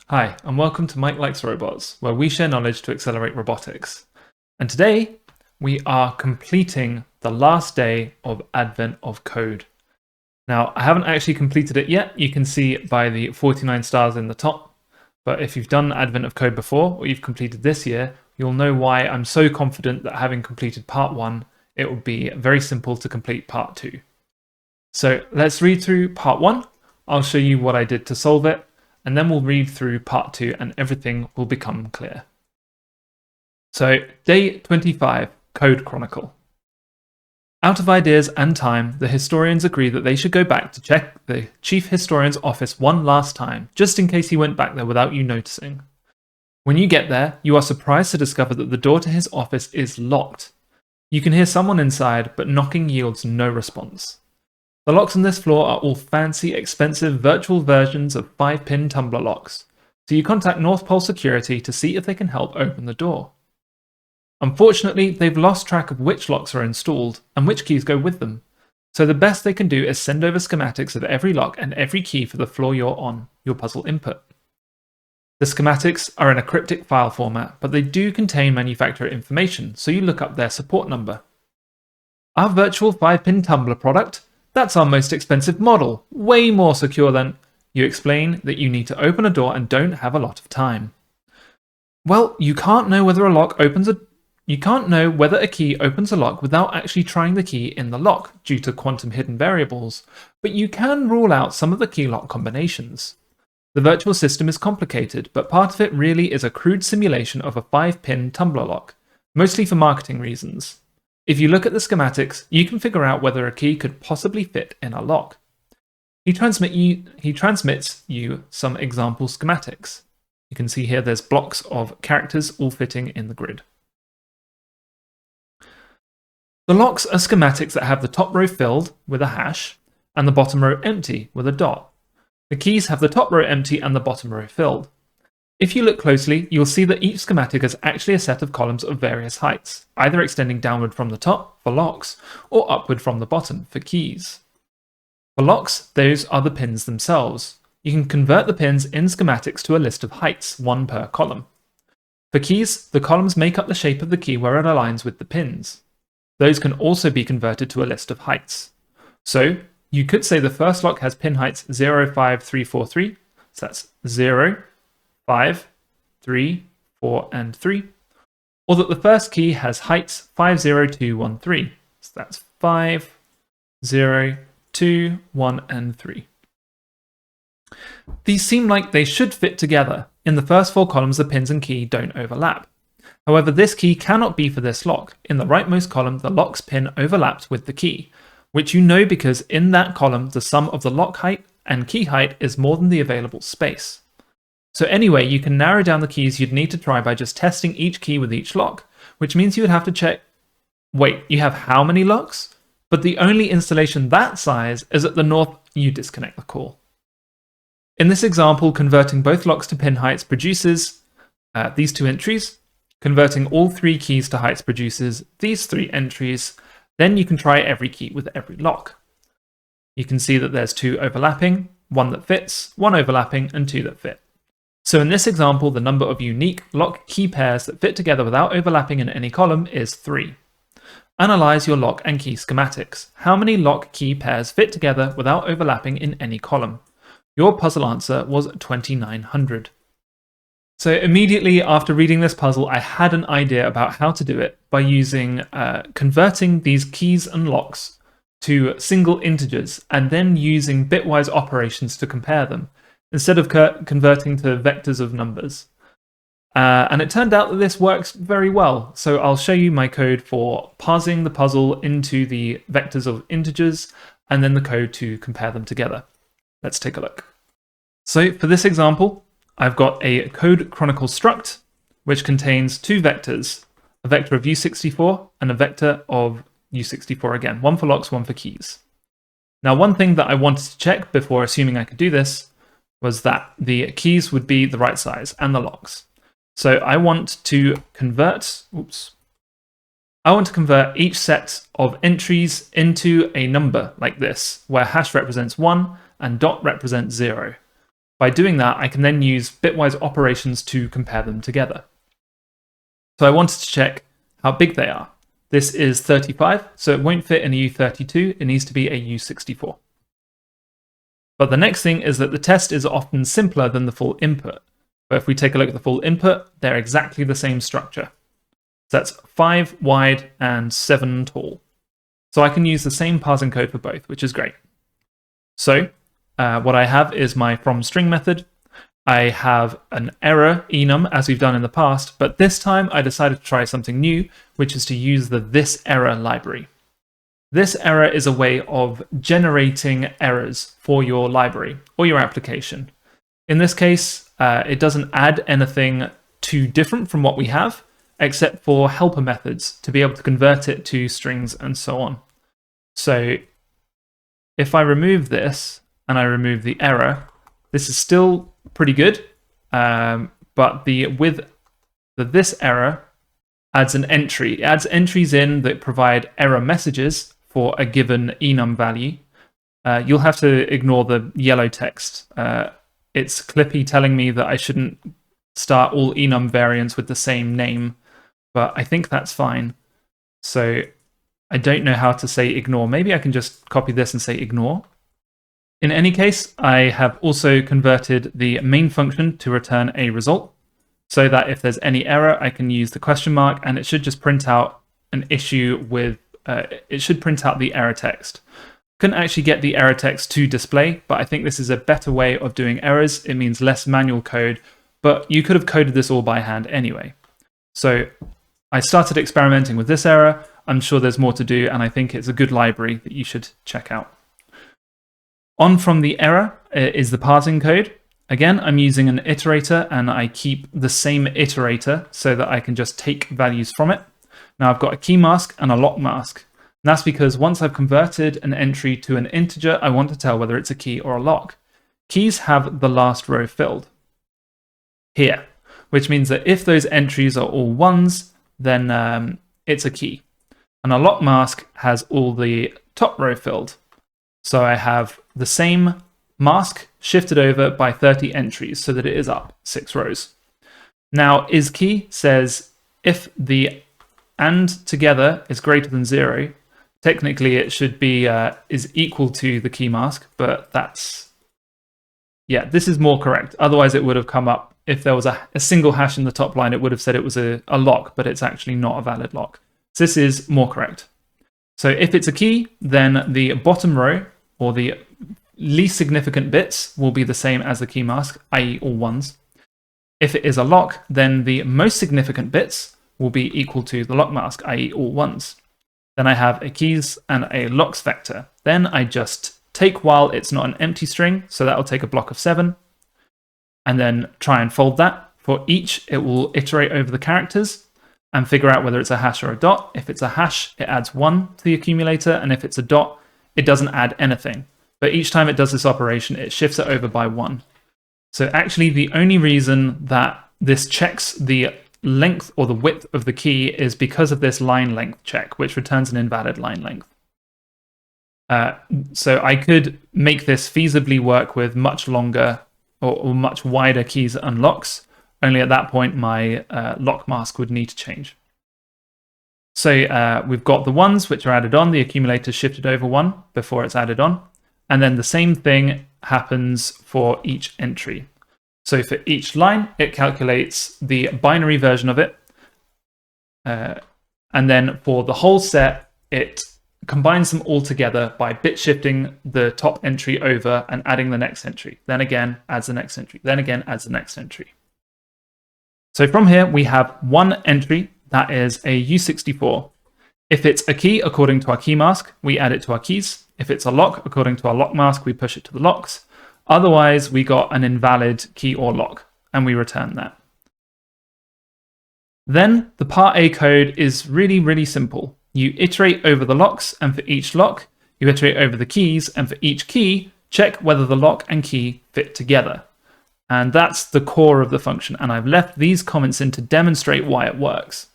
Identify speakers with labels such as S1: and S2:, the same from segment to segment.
S1: Hi, and welcome to Mike Likes Robots, where we share knowledge to accelerate robotics. And today, we are completing the last day of Advent of Code. Now, I haven't actually completed it yet. You can see by the 49 stars in the top. But if you've done Advent of Code before, or you've completed this year, you'll know why I'm so confident that having completed part 1, it will be very simple to complete part 2. So let's read through part 1. I'll show you what I did to solve it, and then we'll read through part 2 and everything will become clear. So, day 25, Code Chronicle. Out of ideas and time, the historians agree that they should go back to check the chief historian's office one last time, just in case he went back there without you noticing. When you get there, you are surprised to discover that the door to his office is locked. You can hear someone inside, but knocking yields no response. The locks on this floor are all fancy, expensive virtual versions of 5-pin tumbler locks, so you contact North Pole Security to see if they can help open the door. Unfortunately, they've lost track of which locks are installed and which keys go with them, so the best they can do is send over schematics of every lock and every key for the floor you're on, your puzzle input. The schematics are in a cryptic file format, but they do contain manufacturer information, so you look up their support number. Our virtual 5-pin tumbler product? That's our most expensive model, way more secure than... You explain that you need to open a door and don't have a lot of time. Well, you can't know whether a key opens a lock without actually trying the key in the lock due to quantum hidden variables, but you can rule out some of the key lock combinations. The virtual system is complicated, but part of it really is a crude simulation of a 5-pin tumbler lock, mostly for marketing reasons. If you look at the schematics, you can figure out whether a key could possibly fit in a lock. He transmits you some example schematics. You can see here there's blocks of characters all fitting in the grid. The locks are schematics that have the top row filled with a hash and the bottom row empty with a dot. The keys have the top row empty and the bottom row filled. If you look closely, you'll see that each schematic is actually a set of columns of various heights, either extending downward from the top for locks, or upward from the bottom for keys. For locks, those are the pins themselves. You can convert the pins in schematics to a list of heights, one per column. For keys, the columns make up the shape of the key where it aligns with the pins. Those can also be converted to a list of heights. So, you could say the first lock has pin heights 0, 5, 3, 4, 3, so that's 0, 5, 3, 4, and 3, or that the first key has heights 5, 0, 2, 1, 3, so that's 5, 0, 2, 1, and 3. These seem like they should fit together. In the first 4 columns, the pins and key don't overlap. However, this key cannot be for this lock. In the rightmost column, the lock's pin overlaps with the key, which you know because in that column, the sum of the lock height and key height is more than the available space. So anyway, you can narrow down the keys you'd need to try by just testing each key with each lock, which means you would have to check, wait, you have how many locks? But the only installation that size is at the north, you disconnect the call. In this example, converting both locks to pin heights produces these 2 entries. Converting all 3 keys to heights produces these 3 entries. Then you can try every key with every lock. You can see that there's 2 overlapping, 1 that fits, 1 overlapping, and 2 that fit. So in this example, the number of unique lock key pairs that fit together without overlapping in any column is 3. Analyze your lock and key schematics. How many lock key pairs fit together without overlapping in any column? Your puzzle answer was 2,900. So immediately after reading this puzzle, I had an idea about how to do it by using converting these keys and locks to single integers and then using bitwise operations to compare them, instead of converting to vectors of numbers. And it turned out that this works very well. So I'll show you my code for parsing the puzzle into the vectors of integers, and then the code to compare them together. Let's take a look. So for this example, I've got a code chronicle struct, which contains 2 vectors, a vector of U64 and a vector of U64 again, one for locks, one for keys. Now, one thing that I wanted to check before assuming I could do this was that the keys would be the right size and the locks. So I want to convert each set of entries into a number like this, where hash represents 1 and dot represents 0. By doing that, I can then use bitwise operations to compare them together. So I wanted to check how big they are. This is 35, so it won't fit in a U32, it needs to be a U64. But the next thing is that the test is often simpler than the full input. But if we take a look at the full input, they're exactly the same structure. So that's 5 wide and 7 tall. So I can use the same parsing code for both, which is great. So what I have is my from string method. I have an error enum as we've done in the past, but this time I decided to try something new, which is to use the thiserror library. Thiserror is a way of generating errors for your library or your application. In this case, it doesn't add anything too different from what we have, except for helper methods to be able to convert it to strings and so on. So if I remove this and I remove the error, this is still pretty good, but with the thiserror adds an entry. It adds entries in that provide error messages for a given enum value. You'll have to ignore the yellow text. It's Clippy telling me that I shouldn't start all enum variants with the same name, but I think that's fine. So I don't know how to say ignore. Maybe I can just copy this and say ignore. In any case, I have also converted the main function to return a result, so that if there's any error, I can use the question mark and it should just print out an issue with, it should print out the error text. Couldn't actually get the error text to display, but I think this is a better way of doing errors. It means less manual code, but you could have coded this all by hand anyway. So I started experimenting with this error. I'm sure there's more to do, and I think it's a good library that you should check out. On from the error is the parsing code. Again, I'm using an iterator, and I keep the same iterator so that I can just take values from it. Now I've got a key mask and a lock mask. And that's because once I've converted an entry to an integer, I want to tell whether it's a key or a lock. Keys have the last row filled here, which means that if those entries are all ones, then it's a key. And a lock mask has all the top row filled. So I have the same mask shifted over by 30 entries so that it is up 6 rows. Now isKey says if the and together is greater than 0, technically it should be is equal to the key mask, but that's, yeah, this is more correct. Otherwise it would have come up, if there was a single hash in the top line, it would have said it was a lock, but it's actually not a valid lock. So this is more correct. So if it's a key, then the bottom row, or the least significant bits, will be the same as the key mask, i.e. all ones. If it is a lock, then the most significant bits will be equal to the lock mask, i.e. all ones. Then I have a keys and a locks vector. Then I just take while it's not an empty string, so that will take a block of 7, and then try and fold that. For each, it will iterate over the characters and figure out whether it's a hash or a dot. If it's a hash, it adds 1 to the accumulator, and if it's a dot, it doesn't add anything. But each time it does this operation, it shifts it over by 1. So actually, the only reason that this checks the length or the width of the key is because of this line length check, which returns an invalid line length. So I could make this feasibly work with much longer or much wider keys and locks, only at that point my lock mask would need to change. So we've got the ones which are added on, the accumulator shifted over 1 before it's added on, and then the same thing happens for each entry. So for each line, it calculates the binary version of it, and then for the whole set, it combines them all together by bit shifting the top entry over and adding the next entry. Then again, adds the next entry. Then again, adds the next entry. So from here, we have one entry that is a U64. If it's a key, according to our key mask, we add it to our keys. If it's a lock, according to our lock mask, we push it to the locks. Otherwise, we got an invalid key or lock, and we return that. Then the part A code is really, really simple. You iterate over the locks, and for each lock, you iterate over the keys, and for each key, check whether the lock and key fit together. And that's the core of the function, and I've left these comments in to demonstrate why it works.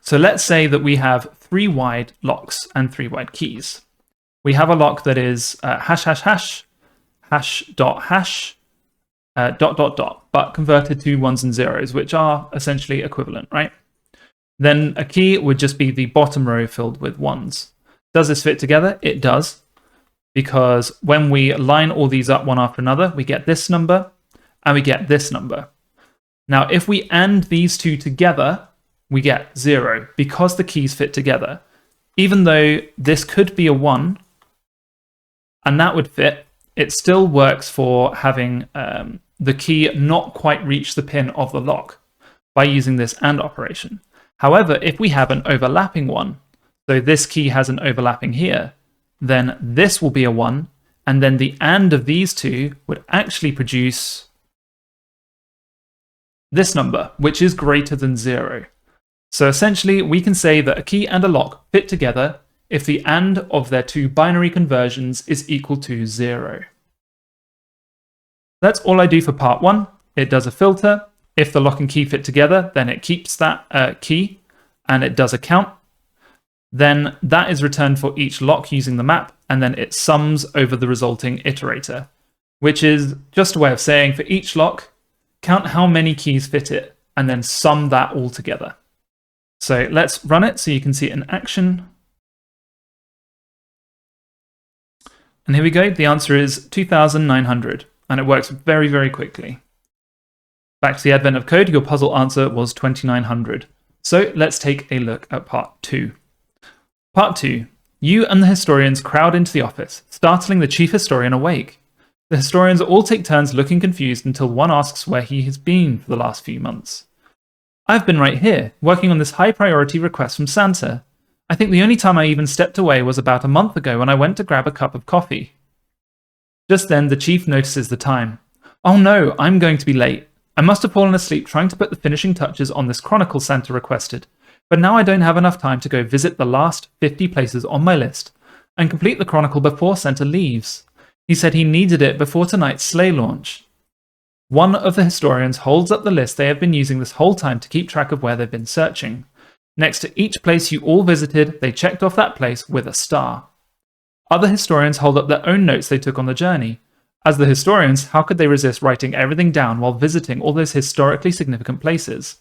S1: So let's say that we have 3 wide locks and 3 wide keys. We have a lock that is hash, hash, hash, hash dot hash dot dot dot, but converted to ones and zeros, which are essentially equivalent, right? Then a key would just be the bottom row filled with ones. Does this fit together? It does, because when we line all these up one after another, we get this number and we get this number. Now, if we AND these two together, we get 0 because the keys fit together. Even though this could be a 1 and that would fit, it still works for having the key not quite reach the pin of the lock by using this AND operation. However, if we have an overlapping one, so this key has an overlapping here, then this will be a 1, and then the AND of these two would actually produce this number, which is greater than 0. So essentially, we can say that a key and a lock fit together if the AND of their two binary conversions is equal to 0. That's all I do for part 1. It does a filter. If the lock and key fit together, then it keeps that key, and it does a count. Then that is returned for each lock using the map, and then it sums over the resulting iterator, which is just a way of saying for each lock, count how many keys fit it, and then sum that all together. So let's run it so you can see it in action. And here we go. The answer is 2,900, and it works very, very quickly. Back to the advent of code, your puzzle answer was 2,900. So let's take a look at part 2. Part 2. You and the historians crowd into the office, startling the chief historian awake. The historians all take turns looking confused until one asks where he has been for the last few months. I've been right here, working on this high-priority request from Santa. I think the only time I even stepped away was about a month ago when I went to grab a cup of coffee. Just then, the chief notices the time. Oh no, I'm going to be late. I must have fallen asleep trying to put the finishing touches on this chronicle Santa requested, but now I don't have enough time to go visit the last 50 places on my list and complete the chronicle before Santa leaves. He said he needed it before tonight's sleigh launch. One of the historians holds up the list they have been using this whole time to keep track of where they've been searching. Next to each place you all visited, they checked off that place with a star. Other historians hold up their own notes they took on the journey. As the historians, how could they resist writing everything down while visiting all those historically significant places?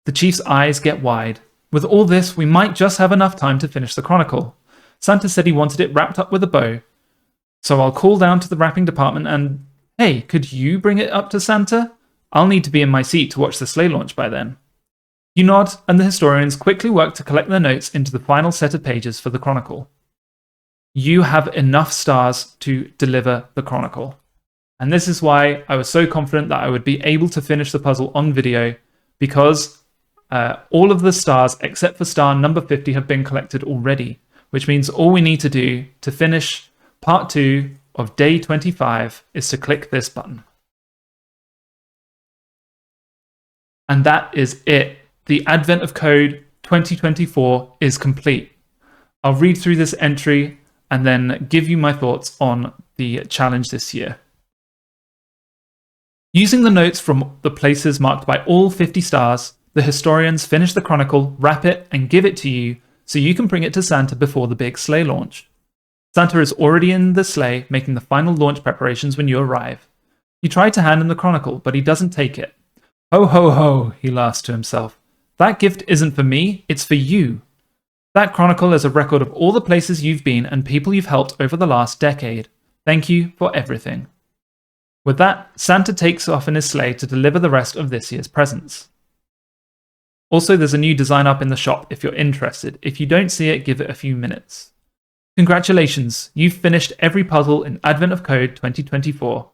S1: The chief's eyes get wide. With all this, we might just have enough time to finish the chronicle. Santa said he wanted it wrapped up with a bow. So I'll call down to the wrapping department and, hey, could you bring it up to Santa? I'll need to be in my seat to watch the sleigh launch by then. You nod, and the historians quickly work to collect their notes into the final set of pages for the chronicle. You have enough stars to deliver the chronicle. And this is why I was so confident that I would be able to finish the puzzle on video, because all of the stars except for star number 50 have been collected already, which means all we need to do to finish part 2 of day 25 is to click this button. And that is it. The Advent of Code 2024 is complete. I'll read through this entry and then give you my thoughts on the challenge this year. Using the notes from the places marked by all 50 stars, the historians finish the chronicle, wrap it, and give it to you so you can bring it to Santa before the big sleigh launch. Santa is already in the sleigh, making the final launch preparations when you arrive. You try to hand him the chronicle, but he doesn't take it. Ho ho ho, he laughs to himself. That gift isn't for me, it's for you. That chronicle is a record of all the places you've been and people you've helped over the last decade. Thank you for everything. With that, Santa takes off in his sleigh to deliver the rest of this year's presents. Also, there's a new design up in the shop if you're interested. If you don't see it, give it a few minutes. Congratulations, you've finished every puzzle in Advent of Code 2024.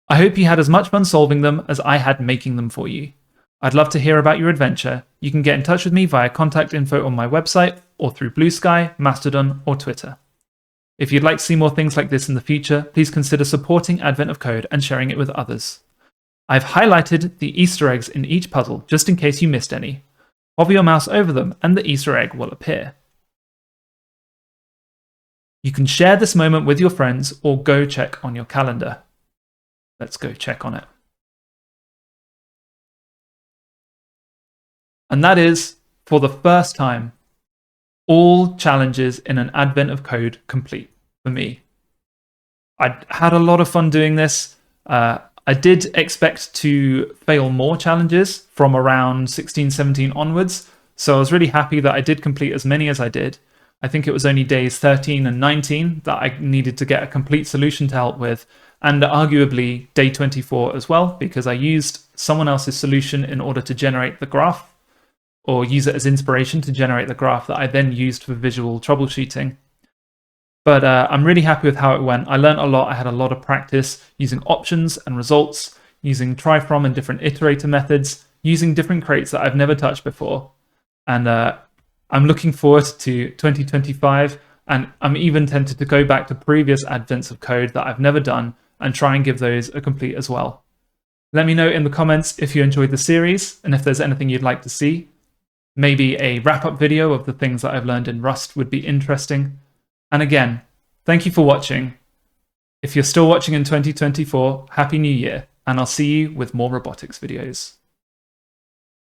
S1: I hope you had as much fun solving them as I had making them for you. I'd love to hear about your adventure. You can get in touch with me via contact info on my website or through Blue Sky, Mastodon, or Twitter. If you'd like to see more things like this in the future, please consider supporting Advent of Code and sharing it with others. I've highlighted the Easter eggs in each puzzle just in case you missed any. Hover your mouse over them and the Easter egg will appear. You can share this moment with your friends or go check on your calendar. Let's go check on it. And that is, for the first time, all challenges in an Advent of Code complete for me. I had a lot of fun doing this. I did expect to fail more challenges from around 16, 17 onwards, so I was really happy that I did complete as many as I did. I think it was only days 13 and 19 that I needed to get a complete solution to help with, and arguably day 24 as well, because I used someone else's solution in order to generate the graph, or use it as inspiration to generate the graph that I then used for visual troubleshooting. But I'm really happy with how it went. I learned a lot. I had a lot of practice using options and results, using try from and different iterator methods, using different crates that I've never touched before. And I'm looking forward to 2025, and I'm even tempted to go back to previous advents of code that I've never done and try and give those a complete as well. Let me know in the comments if you enjoyed the series and if there's anything you'd like to see. Maybe a wrap-up video of the things that I've learned in Rust would be interesting. And again, thank you for watching. If you're still watching in 2024, Happy New Year, and I'll see you with more robotics videos.